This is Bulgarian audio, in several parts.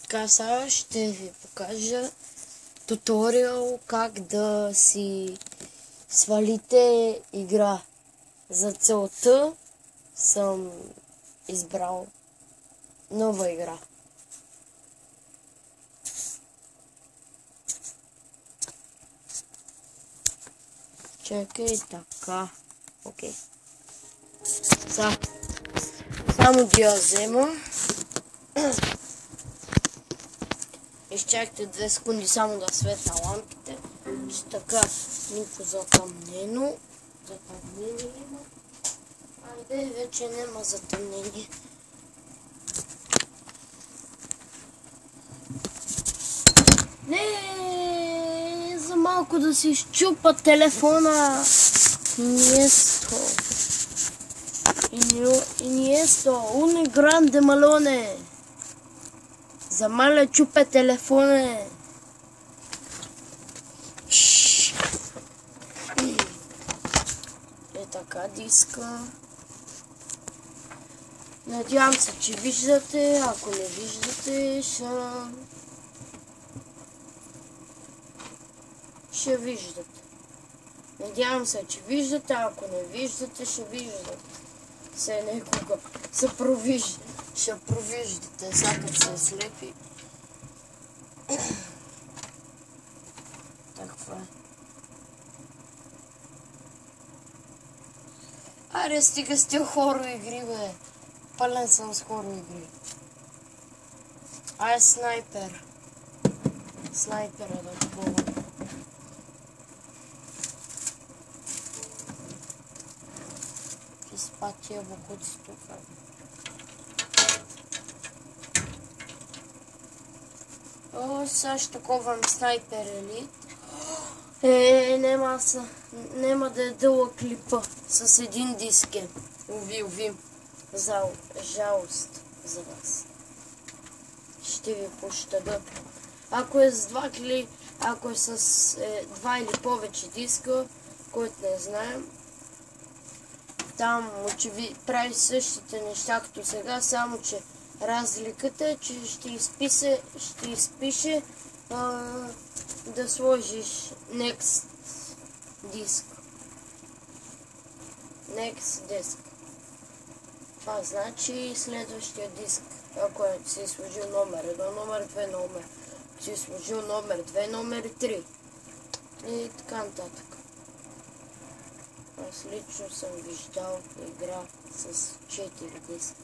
Така, сега ще ви покажа туториал как да си свалите игра. За целта съм избрал нова игра. Чакай, така. Окей. Само ги я взема. Изчакайте 2 секунди само да светна лампите. Че така никакво затъмнение има. Айде, вече няма затъмнение. Не, за малко да си изчупа телефона. Iniesta, un grande malone. За мале чупе телефоне. Е така диска. Надявам се, че виждате. Ако не виждате, ще виждате. Надявам се, че виждате. Ако не виждате, ще виждате. Все некога ще провиждате, сега като се слепи. Това е. Аре, стига с тия хоро игри, бе. Пълен съм с хоро игри. Ай, снайпер. Снайпера да купувам. Изпатия бокуци тук. О, сега ще таковам снайпер елит. Нема да е дълъг клипа с един диск. Уви. Жалост за вас. Ще ви пощада. Ако е с 2 или повече диска, който не знаем, там прави същите неща като сега, само че разликата е, че ще изпише да сложиш next disk. Това значи следващия диск, ако си сложил номер 1, номер 2, номер. Си сложил номер 2, номер 3. И така нататък. Аз лично съм виждал игра с 4 диска.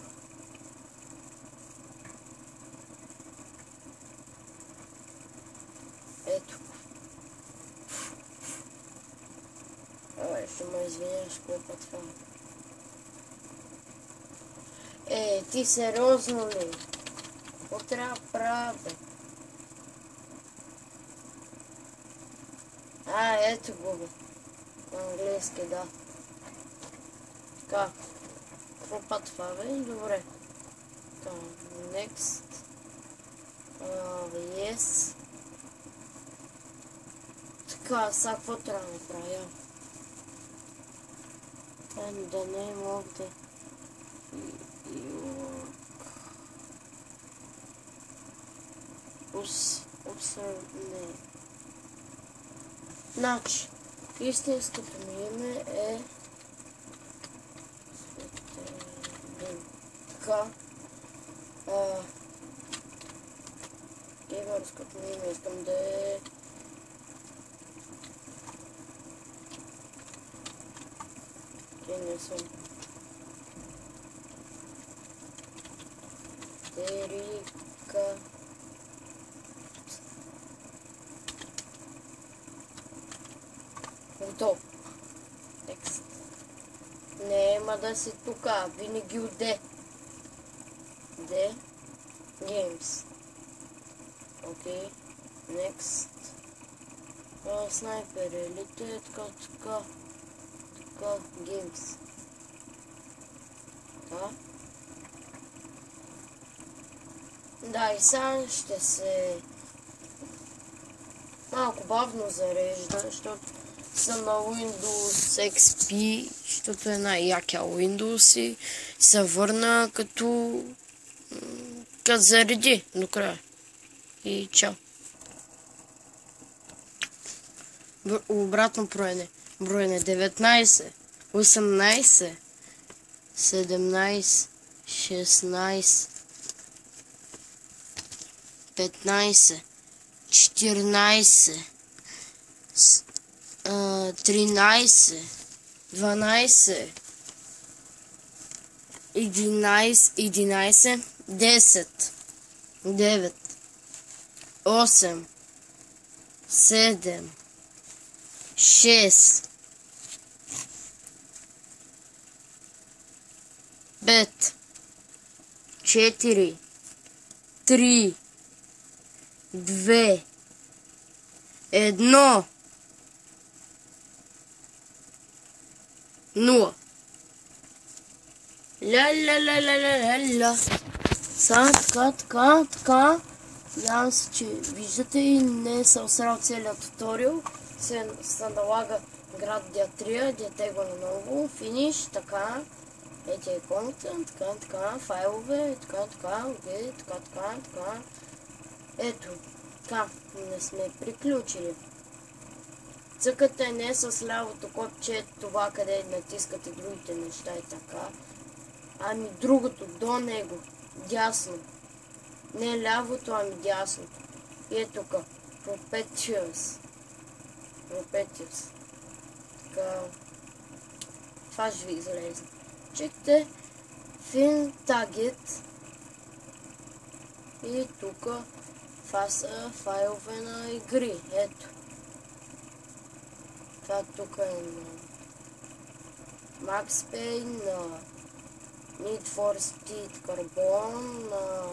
Ето. Ще ме извиняш, какво това? Ти сериозно ли? Какво трябва да правя, бе? Ето го, бе. Английски, да. Така. Какво път това, бе? Добре. Така, next. Yes. Така, сега какво трябва да направя? And the name of the username. Значи, истинското ми име е така. Геймърското ми име искам да е не съм Терика Готов. Текст. Нема да си тука, винаги от D. D Games. Окей. Next. Снайпер елите, така. Games. Да, и сега ще се малко бавно зарежда, защото съм на Windows XP, защото е най-якия Windows и се върна като зареди до края. И чао. Обратно броене. Броене 19, 18, 17, 16, 15, 14, 13, 12, 11, 10, 9, 8, 7, 6, 5, 4, 3, 2, 1, 0. Ля. Сега така. Надявам се, че виждате и не се осрал целият туториал. Се налага град диатрия, диатего наново, финиш, така. Ети иконите, така, файлове, така, окей, така. Ето, така, не сме приключили. Цъкате не с лявото копче, това къде натискате другите неща и така. Ами другото, до него, дясно. Не лявото, ами дясното. И е тук, Propetius. Така, това ще ви излезе. Чекте Fin Target. И тук това са файлове на игри. Ето. Това тук е на Max Payne, на Need for Speed Carbon, на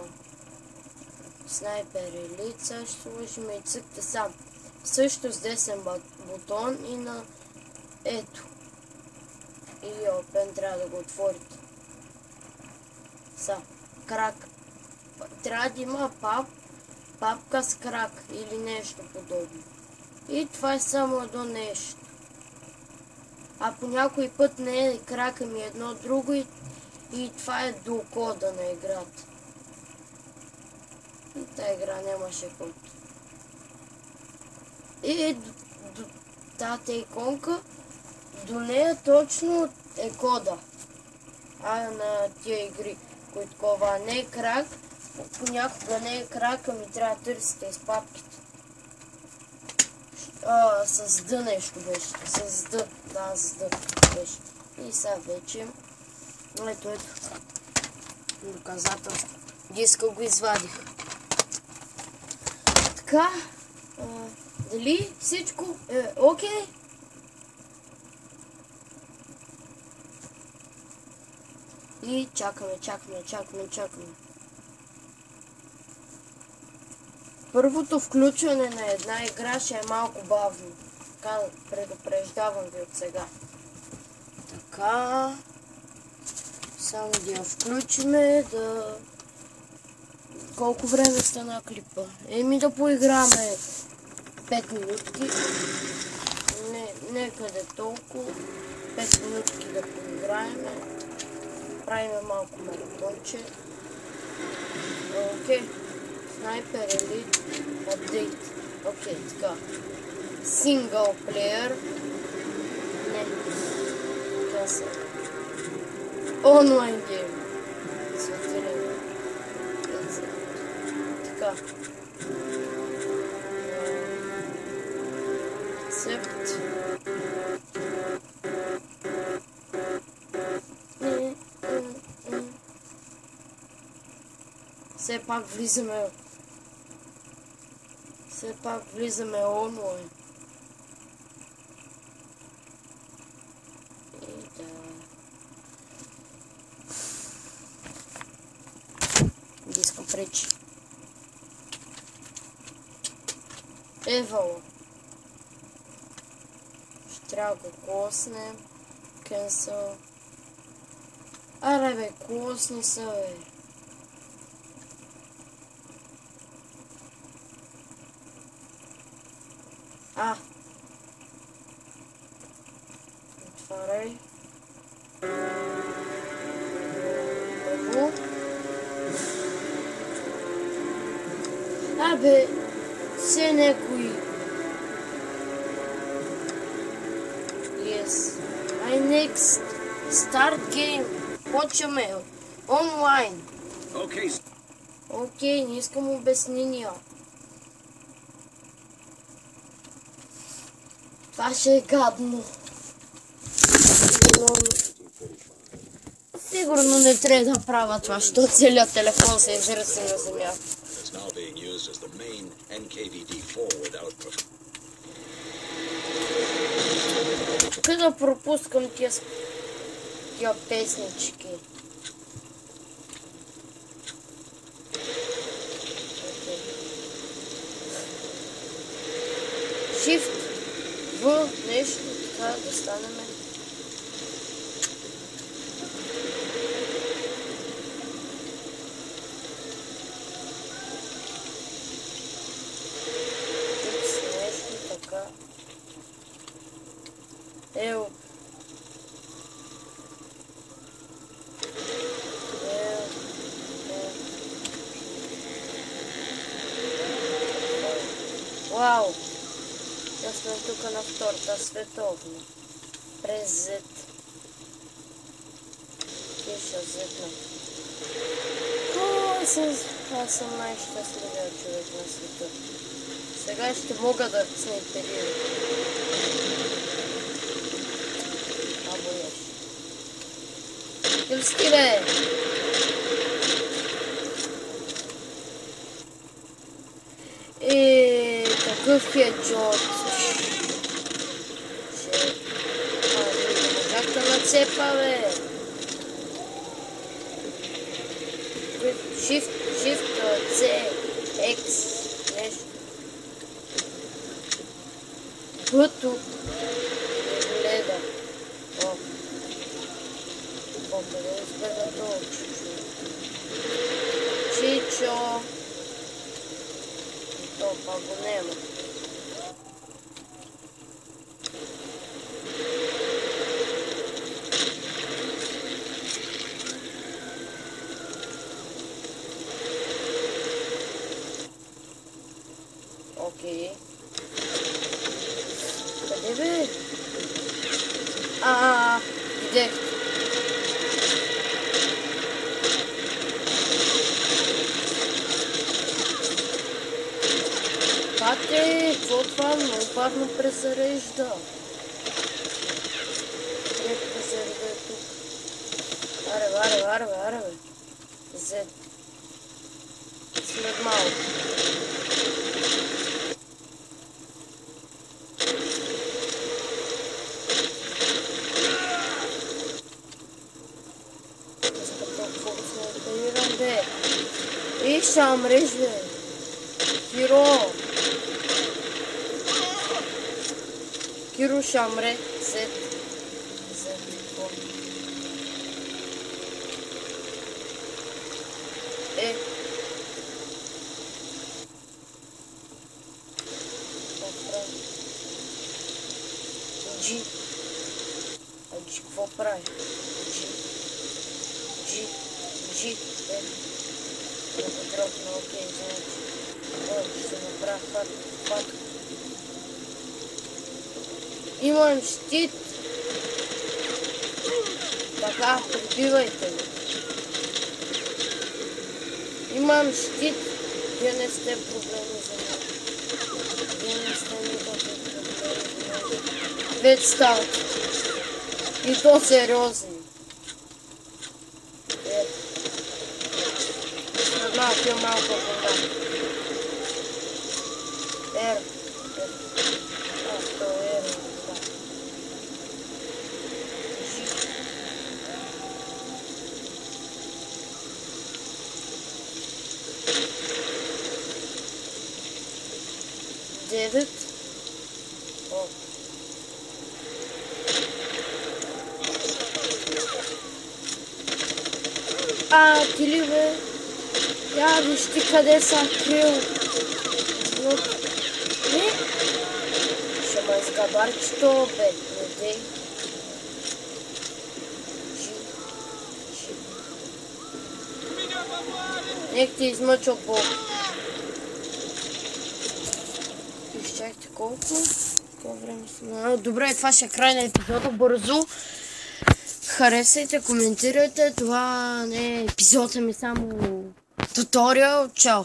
Sniper Elite. Сега ще сложим и цъкте сам. Също с десен бутон и на ето. И Open трябва да го отворите. Са, крак. Трябва да има папка с крак или нещо подобно. И това е само едно нещо. А по някой път не е крака ми едно друго и това е до кода на играта. И тази игра нямаше код. И до тази иконка, до нея точно е кода. На тия игри, които такова не е крак, понякога не е крак, ами трябва да търсите из папките. С Д нещо беше. С Д. Да, с Д беше. И сега вече. Ето. Доказателство. Диска го извадих. Така. Дали всичко е окей? И чакаме. Първото включване на една игра ще е малко бавно. Така, предупреждавам ви от сега. Така. Само да я включиме, да... Колко време стана клипа? Да поиграме 5 минутки. Не къде толкова. 5 минутки да поиграеме. Правиме малко маратонче. Окей. Sniper Elite Update. Окей, така. Single player. Не. Това са. Онлайн гейм. Светлина. Така. Септ. Все пак влизаме онлайн. И да. Диска пречи. Евало. Ще трябва да го коснем. Cancel. Аре бе, косни са бе. Отваряй. Абе, все някой. Yes. I next. Start game. Почваме. Онлайн. Окей, не искам обяснения. Това ще е гадно. Сигурно не трябва да правя това, защото целият телефон се израси на земята. Тук да пропускам тия песнички. Shift в нещо така да станем. Еу. Вау! Сега сме тук на Втората световна. През Z. Пиша Z. Аз съм най-щастливия човек на света. Сега ще мога да снайперирам. Гърски, бе! Такъв хеджот. Можах да нацепа, бе! Shift, C, X, нещо. Бъто. Не гледа. О. Къде избега това, Чичо? Чичо! И то па го нема. Окей. Къде бе? Видях. Пате, какво това? Много бавно презарежда. Трябва презареда е тук. Аре, бе. Z. След малко. И ще умреш, бе. Киро ще умре. Z. G. Какво прави? G. Да го дропна, окей, значи. Ще направя хват. Имам щит. Така, прибивайте го. Имам щит. Вие не сте проблеми за мен. Вие не сте никакви проблеми за мен. Вече стават. И то сериозно. Малко вода. То е вода. Девет. Ти ли, бе? Я, виж ти къде съм крил. Но... Не? Ще ме изгабарчи то, бе. Не дей. Нек ти измъча Бог. Чакайте колко? Колко време сме? Добре, това ще е край на епизода. Бързо харесайте, коментирайте. Това не е епизод, ами само туториал. Чао!